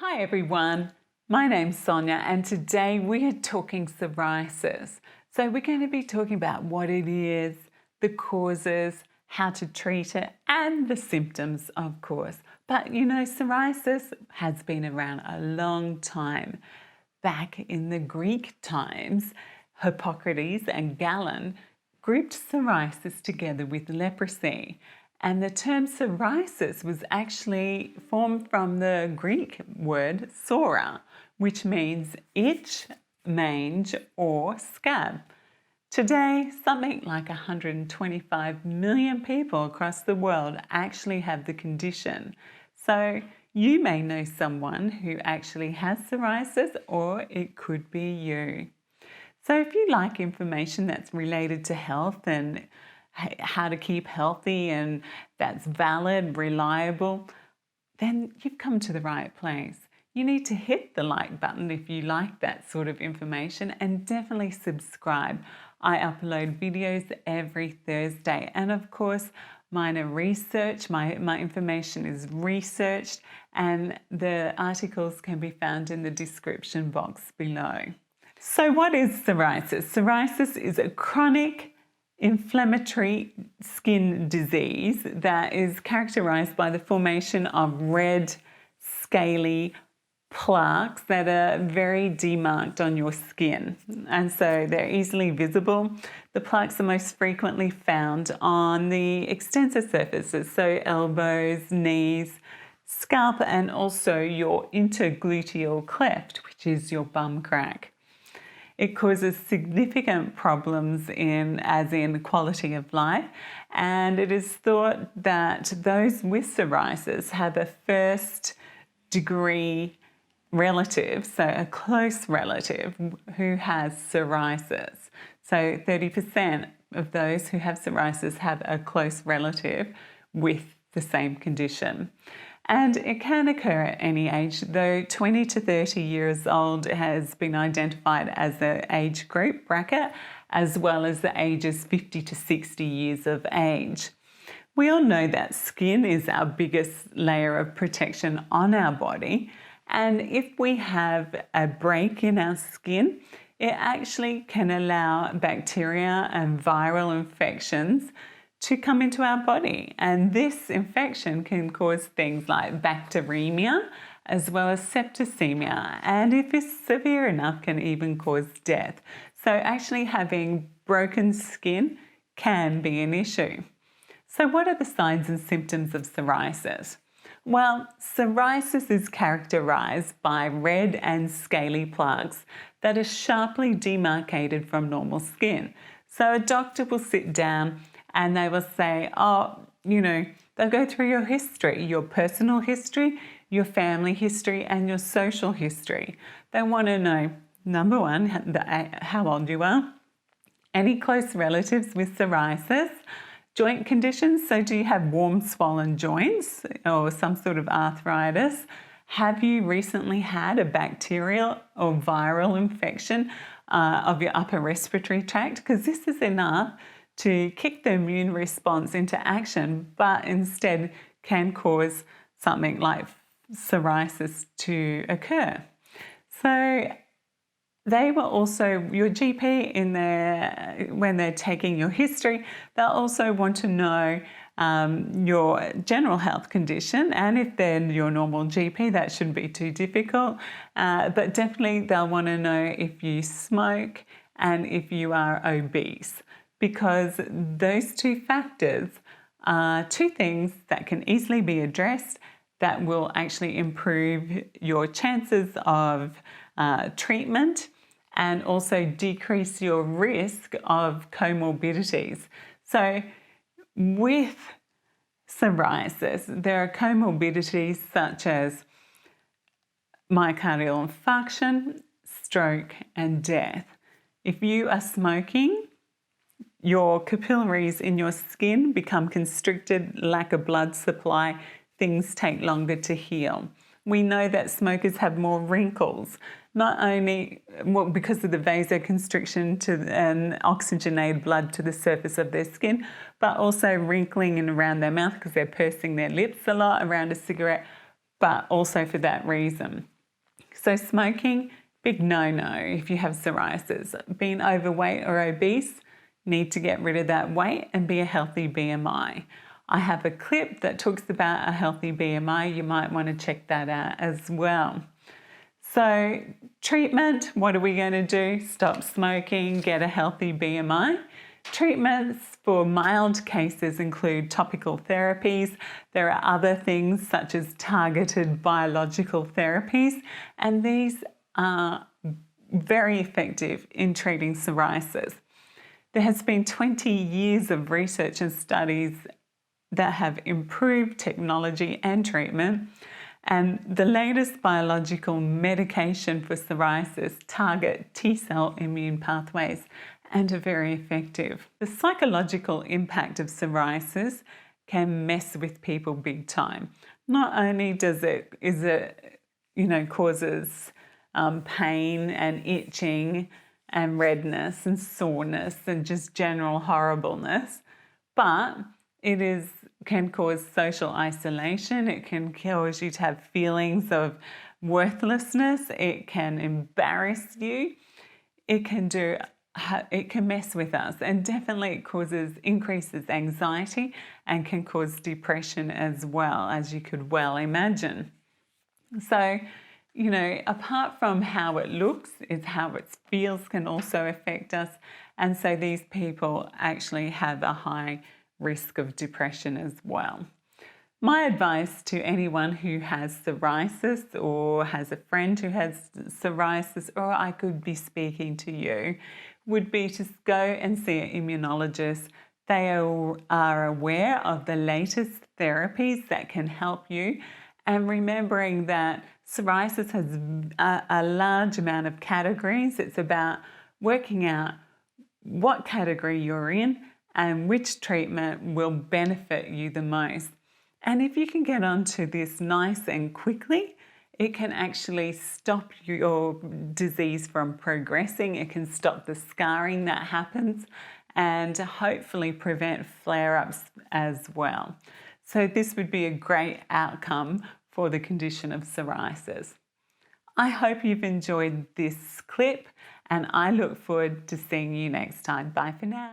Hi everyone, my name's Sonia and today we are talking psoriasis. So we're going to be talking about what it is, the causes, how to treat it and the symptoms of course. But you know, psoriasis has been around a long time. Back in the Greek times, Hippocrates and Galen grouped psoriasis together with leprosy. And the term psoriasis was actually formed from the Greek word psora, which means itch, mange, or scab. Today, something like 125 million people across the world actually have the condition. So you may know someone who actually has psoriasis, or it could be you. So if you like information that's related to health and how to keep healthy and that's valid, reliable, then you've come to the right place. You need to hit the like button if you like that sort of information and definitely subscribe. I upload videos every Thursday and of course mine are research, my information is researched and the articles can be found in the description box below. So what is psoriasis? Psoriasis is a chronic inflammatory skin disease that is characterized by the formation of red, scaly plaques that are very demarked on your skin. And so they're easily visible. The plaques are most frequently found on the extensor surfaces, so elbows, knees, scalp, and also your intergluteal cleft, which is your bum crack. It causes significant problems as in quality of life, and it is thought that those with psoriasis have a first degree relative, so a close relative who has psoriasis. So 30% of those who have psoriasis have a close relative with the same condition. And it can occur at any age, though 20 to 30 years old has been identified as an age group bracket, as well as the ages 50 to 60 years of age. We all know that skin is our biggest layer of protection on our body, and if we have a break in our skin, it actually can allow bacteria and viral infections to come into our body, and this infection can cause things like bacteremia as well as septicemia, and if it's severe enough can even cause death. So actually having broken skin can be an issue. So what are the signs and symptoms of psoriasis? Well, psoriasis is characterized by red and scaly plaques that are sharply demarcated from normal skin. So a doctor will sit down and they will say, they'll go through your history, your personal history, your family history, and your social history. They want to know, number one, how old you are, any close relatives with psoriasis, joint conditions, so do you have warm, swollen joints or some sort of arthritis? Have you recently had a bacterial or viral infection of your upper respiratory tract? Because this is enough to kick the immune response into action, but instead can cause something like psoriasis to occur. So they will also, your GP when they're taking your history, they'll also want to know your general health condition, and if they're your normal GP, that shouldn't be too difficult, but definitely they'll want to know if you smoke and if you are obese, because those two factors are two things that can easily be addressed that will actually improve your chances of treatment and also decrease your risk of comorbidities. So with psoriasis, there are comorbidities such as myocardial infarction, stroke, and death. If you are smoking, your capillaries in your skin become constricted, lack of blood supply, things take longer to heal. We know that smokers have more wrinkles, not only because of the vasoconstriction and oxygenated blood to the surface of their skin, but also wrinkling in around their mouth because they're pursing their lips a lot around a cigarette, but also for that reason. So smoking, big no-no if you have psoriasis. Being overweight or obese, need to get rid of that weight and be a healthy BMI. I have a clip that talks about a healthy BMI. You might want to check that out as well. So treatment, what are we going to do? Stop smoking, get a healthy BMI. Treatments for mild cases include topical therapies. There are other things such as targeted biological therapies, and these are very effective in treating psoriasis. There has been 20 years of research and studies that have improved technology and treatment, and the latest biological medication for psoriasis target T-cell immune pathways and are very effective. The psychological impact of psoriasis can mess with people big time. Not only causes pain and itching and redness and soreness and just general horribleness, but it can cause social isolation. It can cause you to have feelings of worthlessness. It can embarrass you. It can mess with us, and definitely it increases anxiety and can cause depression as well, as you could well imagine. So, apart from how it looks, is how it feels can also affect us. And so these people actually have a high risk of depression as well. My advice to anyone who has psoriasis or has a friend who has psoriasis, or I could be speaking to you, would be to go and see an immunologist. They are aware of the latest therapies that can help you, and remembering that psoriasis has a large amount of categories. It's about working out what category you're in and which treatment will benefit you the most. And if you can get onto this nice and quickly, it can actually stop your disease from progressing. It can stop the scarring that happens and hopefully prevent flare-ups as well. So this would be a great outcome for the condition of psoriasis. I hope you've enjoyed this clip, and I look forward to seeing you next time. Bye for now.